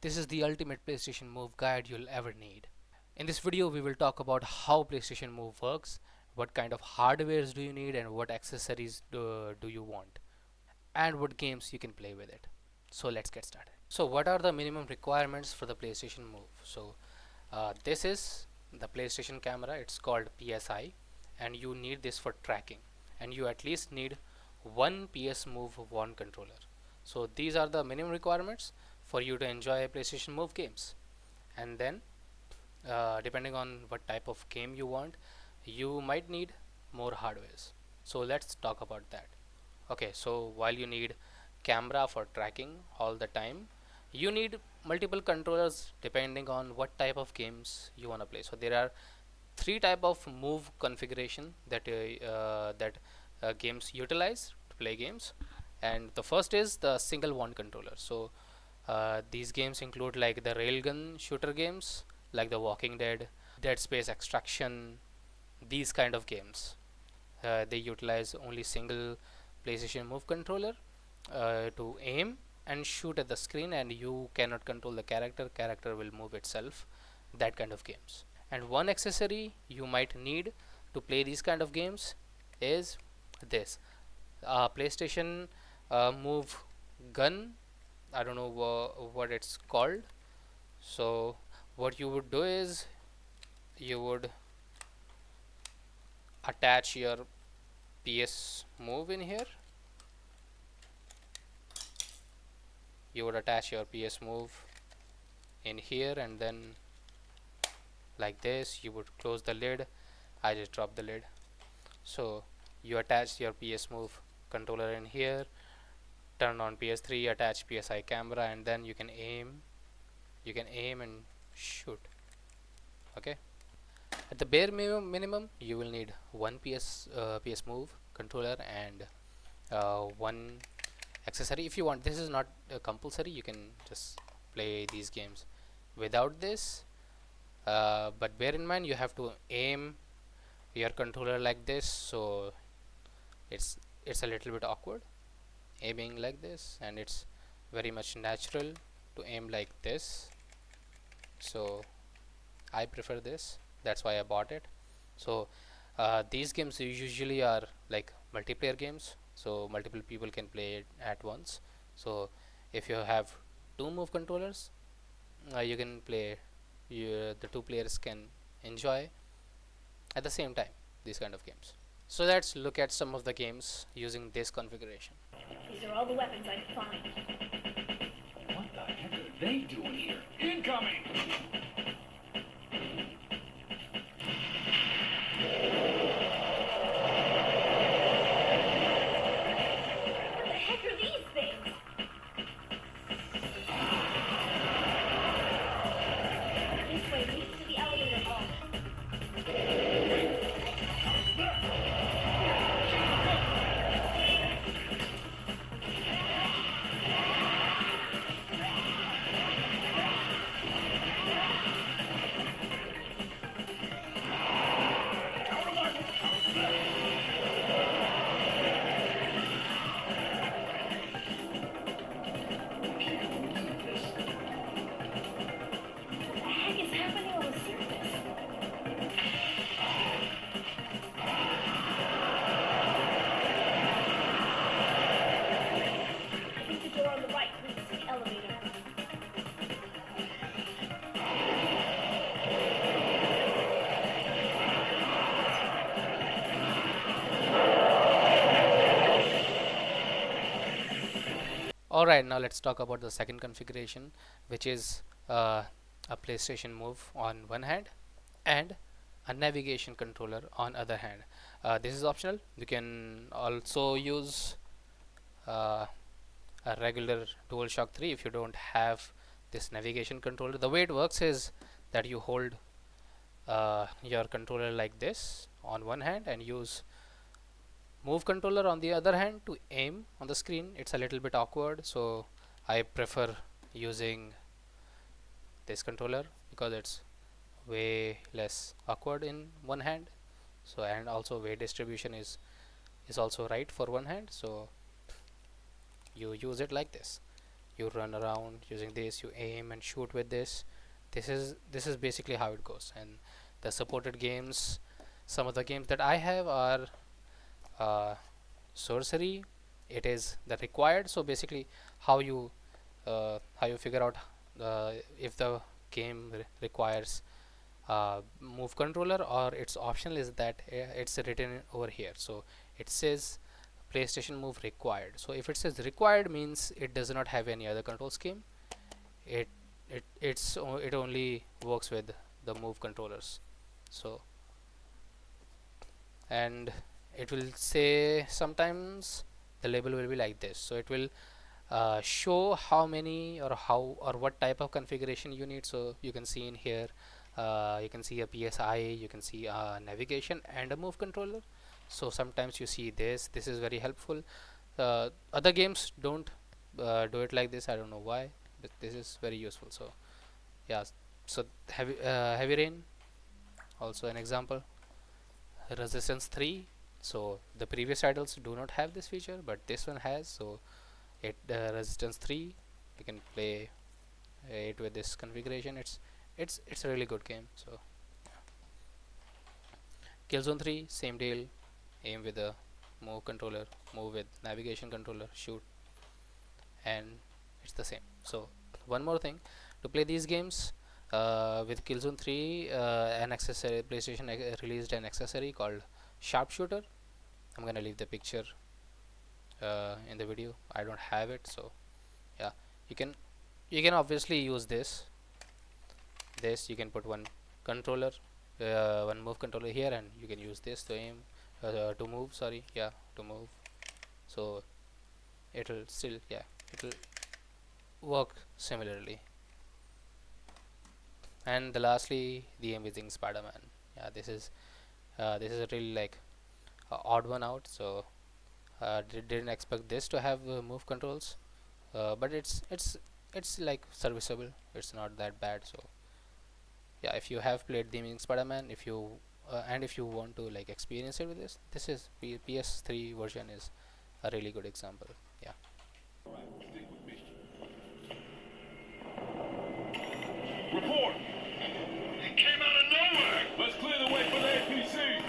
This is the ultimate PlayStation Move guide you'll ever need. In this video, we will talk about how PlayStation Move works, what kind of hardwares do you need, and what accessories do you want, and what games you can play with it. So let's get started. So what are the minimum requirements for the PlayStation Move? So this is the PlayStation camera. It's called PSI, and you need this for tracking, and you at least need one PS Move 1 controller. So these are the minimum requirements for you to enjoy PlayStation Move games. And then depending on what type of game you want, you might need more hardwares. So let's talk about that. Okay, so while you need camera for tracking all the time, you need multiple controllers depending on what type of games you want to play. So there are three type of move configuration that games utilize to play games, and the first is the single one controller. So these games include like the railgun shooter games like the Walking Dead, Dead Space Extraction, these kind of games. They utilize only single PlayStation Move controller to aim and shoot at the screen, and you cannot control the character will move itself, that kind of games. And one accessory you might need to play these kind of games is this PlayStation Move gun. I don't know what it's called. So what you would do is you would attach your PS Move in here. You would attach your PS Move in here, and then like this you would close the lid. I just dropped the lid. So you attach your PS Move controller in here, turn on PS3, attach PSI camera, and then you can aim and shoot. Okay, at the bare minimum you will need one PS Move controller and one accessory. If you want, this is not compulsory, you can just play these games without this, but bear in mind you have to aim your controller like this, so it's a little bit awkward aiming like this, and it's very much natural to aim like this. So I prefer this, that's why I bought it. So these games usually are like multiplayer games, so multiple people can play it at once. So if you have two move controllers, you can play, the two players can enjoy at the same time these kind of games. So let's look at some of the games using this configuration. These are all the weapons I could find. What the heck are they doing here? Incoming! What the heck are these things? This way leads to the elevator hall. What the heck is happening on the surface? I think the door on the right leads to the elevator. Alright, now let's talk about the second configuration, which is a PlayStation Move on one hand and a navigation controller on other hand. This is optional. You can also use uh, a regular DualShock 3 if you don't have this navigation controller. The way it works is that you hold your controller like this on one hand and use move controller on the other hand to aim on the screen. It's a little bit awkward, so I prefer using this controller because it's way less awkward in one hand. So, and also weight distribution is also right for one hand, so you use it like this. you run around using this, you aim and shoot with this. This is basically how it goes. And the supported games, some of the games that I have are uh, sorcery. It is the required. So basically how you figure out if the game requires move controller or it's optional is that it's written over here. So it says PlayStation move required. So if it says required means it does not have any other control scheme. it it only works with the move controllers. So, and it will say sometimes the label will be like this. So it will show how many or how or what type of configuration you need. So you can see in here, you can see a PSI, you can see a navigation and a move controller. So sometimes you see this is very helpful. Other games don't do it like this. I don't know why, but this is very useful. So yeah, so heavy rain also an example. Resistance 3. So the previous titles do not have this feature, but this one has. So it resistance 3, you can play it with this configuration. It's a really good game. So Killzone 3, same deal. Aim with a move controller, move with navigation controller, shoot, and it's the same. So one more thing, to play these games with Killzone 3, an accessory PlayStation released an accessory called Sharpshooter. I'm gonna leave the picture in the video. I don't have it, so yeah, you can obviously use this you can put one controller, one move controller here, and you can use this to aim, to move, sorry, yeah, to move. So it'll still, yeah, it'll work similarly. And the lastly, the Amazing Spider-Man. Yeah, this is a really like odd one out. So didn't expect this to have move controls, but it's like serviceable. It's not that bad. So yeah, if you have played the Amazing Spider-Man, if you and if you want to like experience it with this is PS3 version is a really good example. Yeah. Report! It came out of nowhere! Let's clear the way for the APC!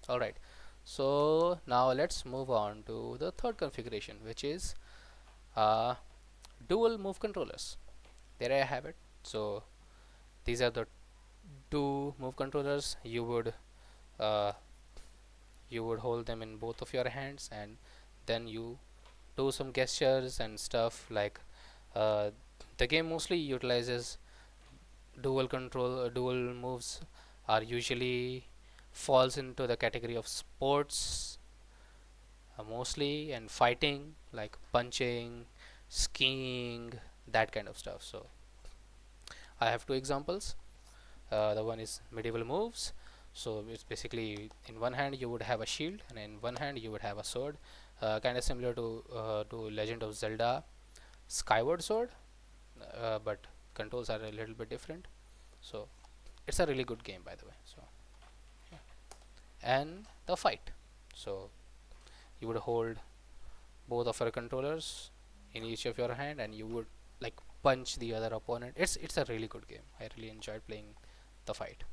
Alright, so now let's move on to the third configuration, which is uh, dual move controllers. There I have it. So these are the two move controllers, uh, you would hold them in both of your hands, and then you do some gestures and stuff like uh, the game mostly utilizes dual moves are usually falls into the category of sports mostly, and fighting like punching, skiing, that kind of stuff. So I have two examples. The one is medieval moves. So it's basically in one hand you would have a shield and in one hand you would have a sword, kind of similar to Legend of Zelda Skyward Sword, but controls are a little bit different. So it's a really good game, by the way. So yeah. And the fight. So you would hold both of your controllers in each of your hand, and you would like punch the other opponent. It's a really good game. I really enjoyed playing the fight.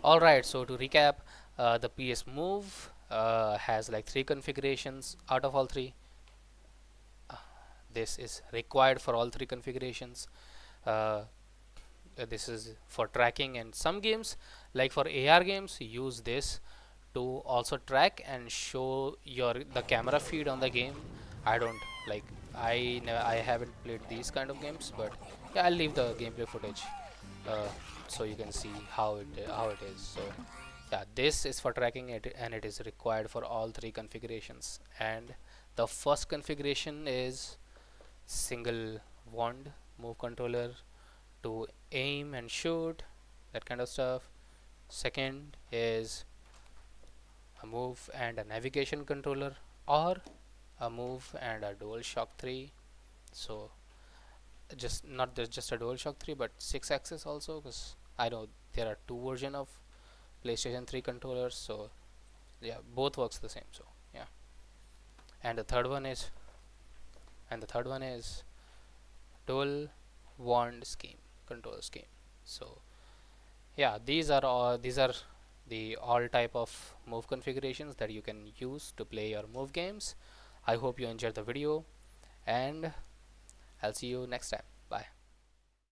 Alright, so to recap, the PS Move has like three configurations. Out of all three, this is required for all three configurations. Uh, this is for tracking, and some games like for AR games use this to also track and show your the camera feed on the game. I don't like I haven't played these kind of games, but yeah, I'll leave the gameplay footage uh, so you can see how it is. So yeah, this is for tracking it, and it is required for all three configurations. And the first configuration is single wand move controller to aim and shoot, that kind of stuff. Second is a move and a navigation controller, or a move and a DualShock 3. So just not just a DualShock 3 but 6 axis also, because I know there are two versions of PlayStation 3 controllers, so yeah, both works the same. So yeah, and the third one is dual wand scheme, control scheme. So yeah, these are the all type of move configurations that you can use to play your move games. I hope you enjoyed the video, and I'll see you next time.